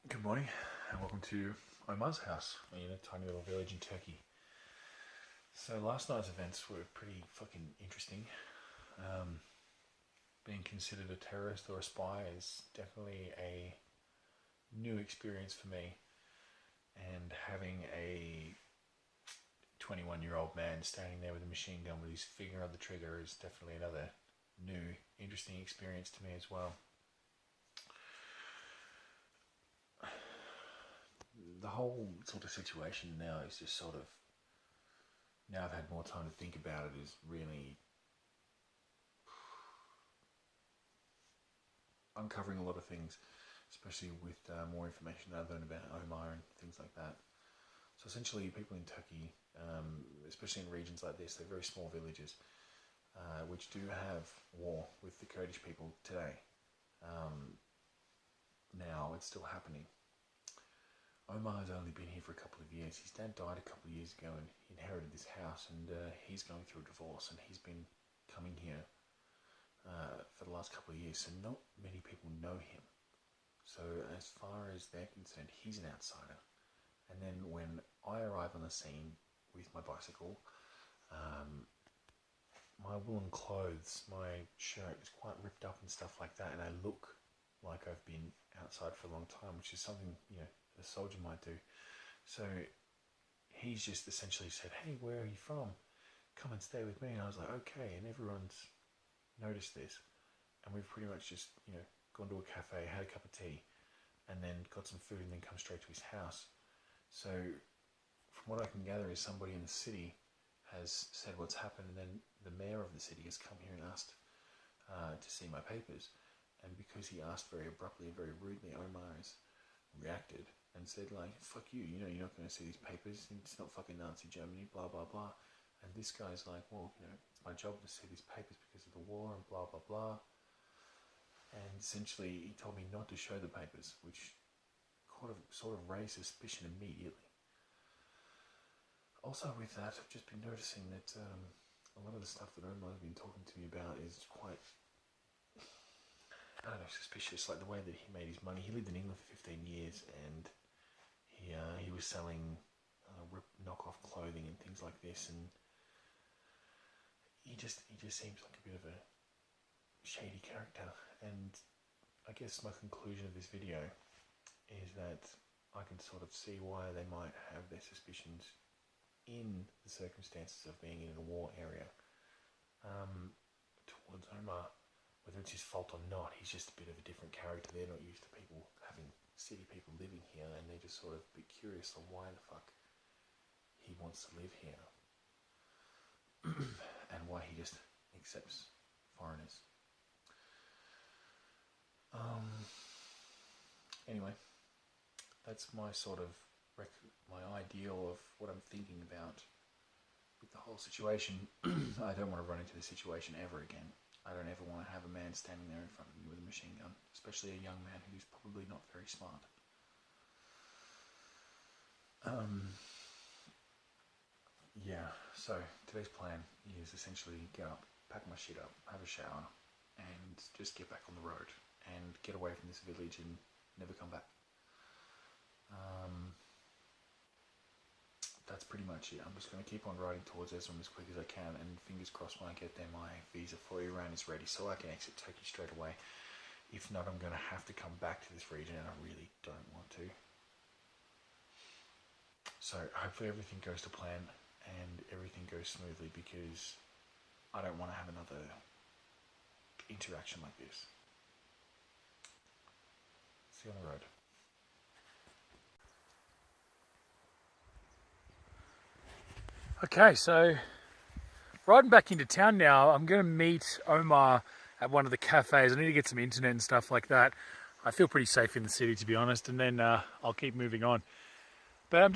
Good morning and welcome to Omar's house in a tiny little village in Turkey. So last night's events were pretty fucking interesting. Being considered a terrorist or a spy is definitely a new experience for me, and having a 21-year-old man standing there with a machine gun with his finger on the trigger is definitely another new interesting experience to me as well. The whole sort of situation now is just sort of, now I've had more time to think about it, is really uncovering a lot of things, especially with more information that I've learned about Omar and things like that. So essentially people in Turkey, especially in regions like this, they're very small villages, which do have war with the Kurdish people today. Now it's still happening. Omar has only been here for a couple of years. His dad died a couple of years ago and he inherited this house, and he's going through a divorce, and he's been coming here for the last couple of years, so not many people know him. So as far as they're concerned, he's an outsider. And then when I arrive on the scene with my bicycle, my woolen clothes, my shirt is quite ripped up and stuff like that, and I look like I've been outside for a long time, which is something, a soldier might do. So he's just essentially said, "Hey, where are you from? Come and stay with me." And I was like, okay. And everyone's noticed this, and we've pretty much just gone to a cafe, had a cup of tea, and then got some food, and then come straight to his house. So from what I can gather is somebody in the city has said what's happened, and then the mayor of the city has come here and asked to see my papers. And because he asked very abruptly and very rudely, Omar has reacted and said, like, "Fuck you, you're not going to see these papers, it's not fucking Nazi Germany, blah blah blah." And this guy's like, "Well, it's my job to see these papers because of the war and blah blah blah." And essentially he told me not to show the papers, which sort of raised suspicion immediately. Also with that, I've just been noticing that a lot of the stuff that Omar's been talking to me about is quite, I don't know, suspicious. Like the way that he made his money. He lived in England for 15 years, and he was selling knockoff clothing and things like this, and he just seems like a bit of a shady character. And I guess my conclusion of this video is that I can sort of see why they might have their suspicions in the circumstances of being in a war area towards Omar. Whether it's his fault or not, he's just a bit of a different character. They're not used to people having city people living here, and they're just sort of a bit curious on why the fuck he wants to live here and why he just accepts foreigners. Anyway, that's my sort of my ideal of what I'm thinking about with the whole situation. I don't want to run into this situation ever again. I don't ever want to have a man standing there in front of me with a machine gun, especially a young man who's probably not very smart. Yeah, so today's plan is essentially get up, pack my shit up, have a shower, and just get back on the road and get away from this village and never come back. That's pretty much it. I'm just going to keep on riding towards Ezram as quick as I can, and fingers crossed when I get there my visa for Iran is ready so I can exit Turkey straight away. If not, I'm going to have to come back to this region, and I really don't want to. So hopefully everything goes to plan and everything goes smoothly, because I don't want to have another interaction like this. See you on the road. Okay, so riding back into town now. I'm going to meet Omar at one of the cafes. I need to get some internet and stuff like that. I feel pretty safe in the city, to be honest, and then I'll keep moving on. But I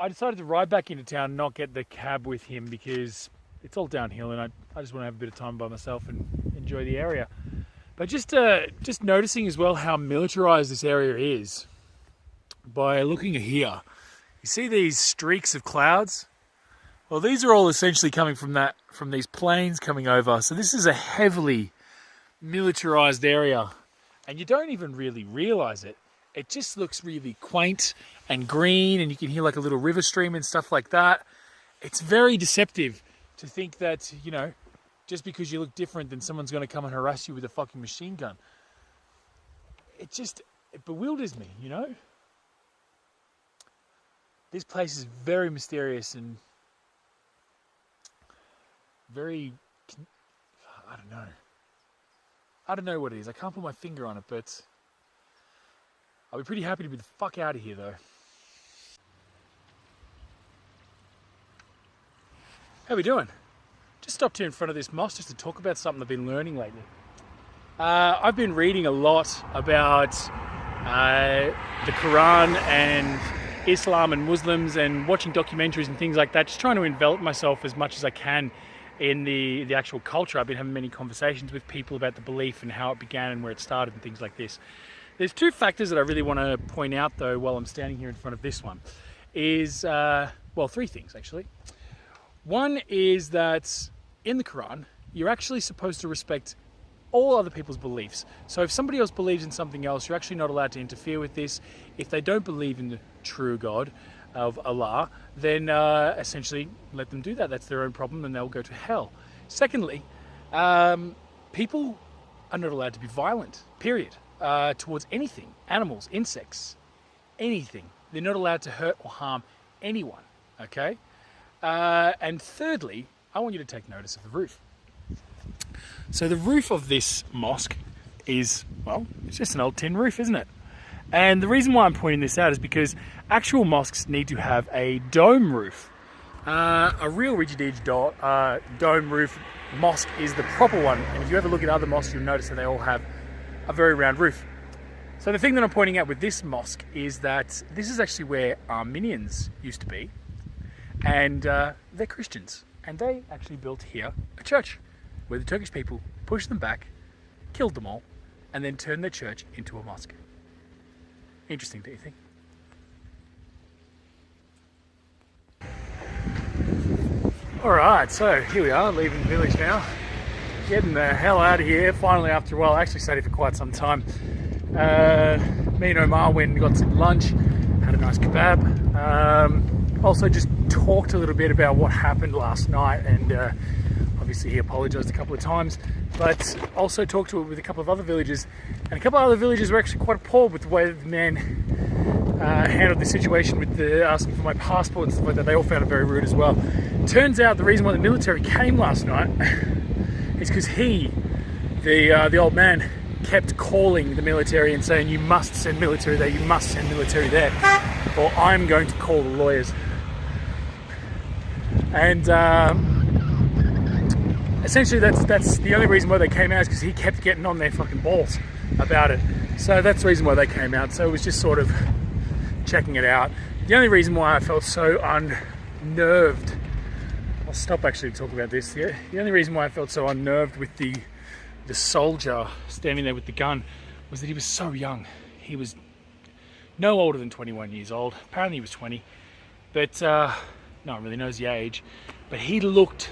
decided to ride back into town and not get the cab with him because it's all downhill, and I just want to have a bit of time by myself and enjoy the area. But just noticing as well how militarized this area is by looking here. You see these streaks of clouds? Well, these are all essentially coming from these planes coming over. So this is a heavily militarized area, and you don't even really realize it. it just looks really quaint and green, and you can hear like a little river stream and stuff like that. It's very deceptive to think that, you know, just because you look different, then someone's going to come and harass you with a fucking machine gun. It bewilders me, you know? This place is very mysterious and very, I don't know. I don't know what it is. I can't put my finger on it, but I'll be pretty happy to be the fuck out of here, though. How we doing? Just stopped here in front of this mosque just to talk about something I've been learning lately. I've been reading a lot about the Quran and Islam and Muslims, and watching documentaries and things like that, just trying to envelop myself as much as I can in the actual culture. I've been having many conversations with people about the belief and how it began and where it started and things like this. There's two factors that I really want to point out, though, while I'm standing here in front of this one. Well, three things, actually. One is that in the Quran, you're actually supposed to respect all other people's beliefs. So if somebody else believes in something else, you're actually not allowed to interfere with this. If they don't believe in the true God of Allah, then essentially let them do that. That's their own problem, and they'll go to hell. Secondly, people are not allowed to be violent, period, towards anything. Animals, insects, anything. They're not allowed to hurt or harm anyone, okay? And thirdly, I want you to take notice of the roof. So the roof of this mosque is, well, it's just an old tin roof, isn't it? And the reason why I'm pointing this out is because actual mosques need to have a dome roof. A real rigid edge dome roof mosque is the proper one. And if you ever look at other mosques, you'll notice that they all have a very round roof. So the thing that I'm pointing out with this mosque is that this is actually where Armenians used to be. And they're Christians, and they actually built here a church where the Turkish people pushed them back, killed them all, and then turned their church into a mosque. Interesting, don't you think? Alright, so here we are, leaving the village now. Getting the hell out of here, finally, after a while. I actually stayed here for quite some time. Me and Omar went and got some lunch, had a nice kebab. Also just talked a little bit about what happened last night, and obviously he apologised a couple of times, but also talked to it with a couple of other villagers, and a couple of other villagers were actually quite appalled with the way that the man handled the situation with asking for my passport and stuff like that. They all found it very rude as well. Turns out the reason why the military came last night is because the old man, kept calling the military and saying, you must send military there, you must send military there, or I'm going to call the lawyers. And essentially that's the only reason why they came out, is because he kept getting on their fucking balls about it. So that's the reason why they came out. So it was just sort of checking it out. The only reason why I felt so unnerved, I'll stop actually to talk about this. The only reason why I felt so unnerved with the soldier standing there with the gun was that he was so young. He was no older than 21 years old. Apparently he was 20, but no one really knows the age. But he looked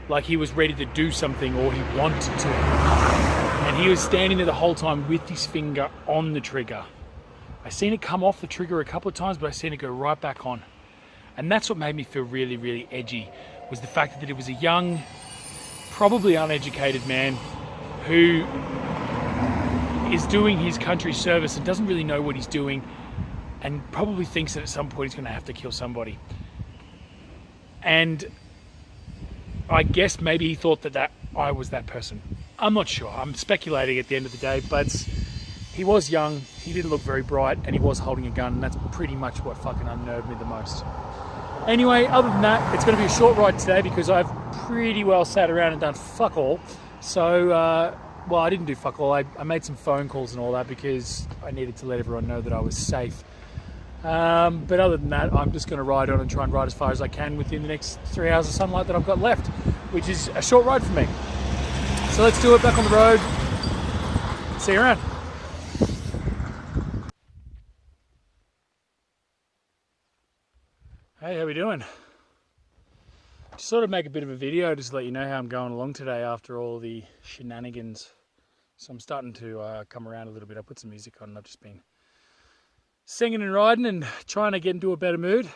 like he was ready to do something, or he wanted to. And he was standing there the whole time with his finger on the trigger. I seen it come off the trigger a couple of times, but I seen it go right back on. And that's what made me feel really, really edgy, was the fact that it was a young, probably uneducated man who is doing his country's service and doesn't really know what he's doing, and probably thinks that at some point he's going to have to kill somebody. And I guess maybe he thought that I was that person. I'm not sure. I'm speculating at the end of the day, but he was young, he didn't look very bright, and he was holding a gun, and that's pretty much what fucking unnerved me the most. Anyway, other than that, it's going to be a short ride today because I've pretty well sat around and done fuck all. So, well, I didn't do fuck all. I made some phone calls and all that because I needed to let everyone know that I was safe. But other than that, I'm just going to ride on and try and ride as far as I can within the next 3 hours of sunlight that I've got left, which is a short ride for me. So let's do it, back on the road. See you around. Hey, how we doing? Just sort of make a bit of a video just to let you know how I'm going along today after all the shenanigans. So I'm starting to come around a little bit. I put some music on and I've just been singing and riding and trying to get into a better mood.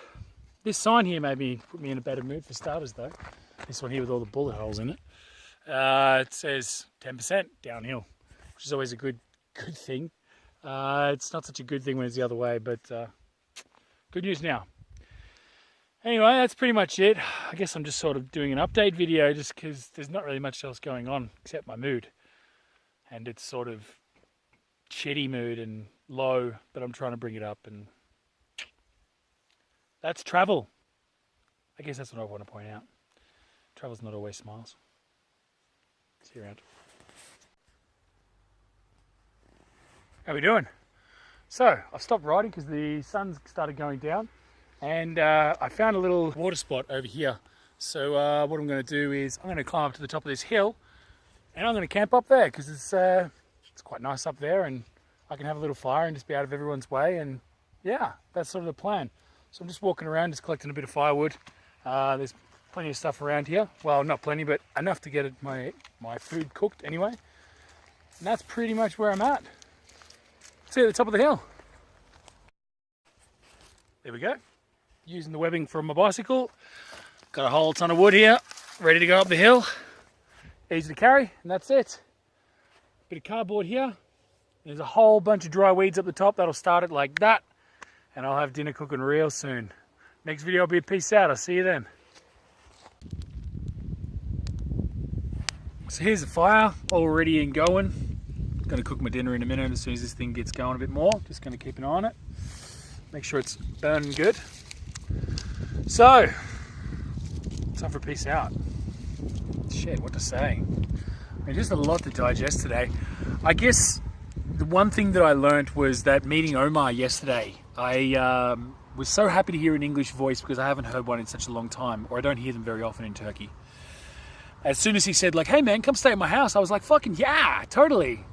This sign here maybe put me in a better mood for starters though. This one here with all the bullet holes in it. It says 10% downhill, which is always a good thing. It's not such a good thing when it's the other way, but good news now. Anyway, that's pretty much it. I guess I'm just sort of doing an update video just because there's not really much else going on except my mood. And it's sort of shitty mood and low, but I'm trying to bring it up, and that's travel. I guess that's what I want to point out. Travel's not always smiles. See you around. How we doing? So, I've stopped riding because the sun's started going down, and I found a little water spot over here. So what I'm going to do is I'm going to climb up to the top of this hill, and I'm going to camp up there because it's quite nice up there, and I can have a little fire and just be out of everyone's way, and yeah, that's sort of the plan. So I'm just walking around, just collecting a bit of firewood. There's plenty of stuff around here. Well, not plenty, but enough to get my food cooked anyway. And that's pretty much where I'm at. See you at the top of the hill. There we go. Using the webbing from my bicycle. Got a whole ton of wood here, ready to go up the hill. Easy to carry, and that's it. Bit of cardboard here. There's a whole bunch of dry weeds up the top. That'll start it like that. And I'll have dinner cooking real soon. Next video will be a peace out. I'll see you then. So here's the fire, all ready and going. Gonna cook my dinner in a minute as soon as this thing gets going a bit more. Just gonna keep an eye on it. Make sure it's burning good. So, time for a peace out. Shit, what to say? I mean, just a lot to digest today. I guess the one thing that I learnt was that meeting Omar yesterday, I was so happy to hear an English voice because I haven't heard one in such a long time, or I don't hear them very often in Turkey. As soon as he said, like, hey man, come stay at my house, I was like, fucking yeah, totally.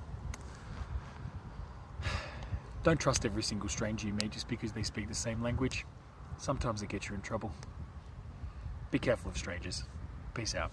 Don't trust every single stranger you meet just because they speak the same language. Sometimes they get you in trouble. Be careful of strangers. Peace out.